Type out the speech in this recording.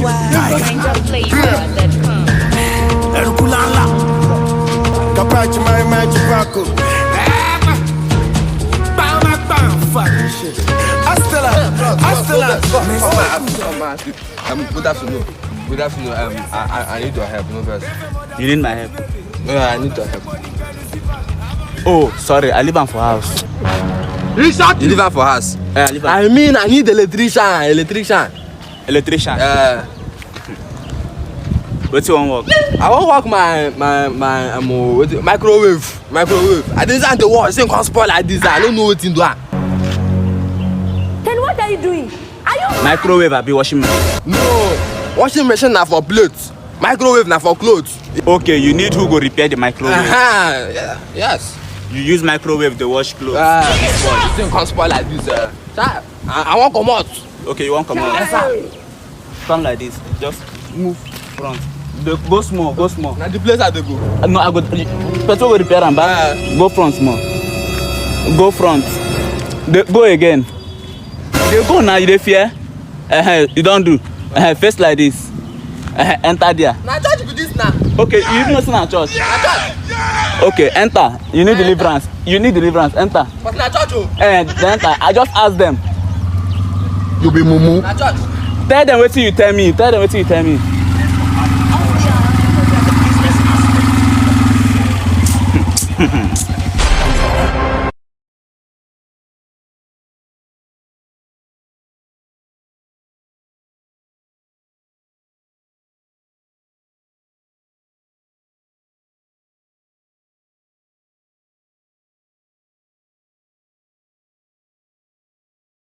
NinjaFlavor.com. Erkulala. Kapachi my magic rocker. Fuck shit. Astella. Good afternoon. Good afternoon. I need your help, no first. You need my help? Yeah, I need your help. Oh, sorry, I live on for house. You live for house? I live on. I mean, I need electrician. Electrician. What you want work? I want work my microwave. I design the wall. Same can spoil like this. I don't know what to do. Then what are you doing? Are you Microwave, I be washing machine. No, washing machine na for plates. Microwave na for clothes. Okay, you need who go repair the microwave. Yeah, yes. You use microwave to wash clothes. Same can spoil like this. I want come out. Okay, you want come out? Yes, sir. Come like this. Just move front. Go small. Now the place I dey go. No, I go. Petrol will repair and back. Go front small. Go front. Go again. They go now. You dey fear? You don't do. Face like this. Enter there. Na church be this now. Okay, you even know say na church. Na church. Okay, enter. You need deliverance. Enter. But na church oh. Then enter. I just ask them. You be mumu. Na church. Tell them wetin you tell me.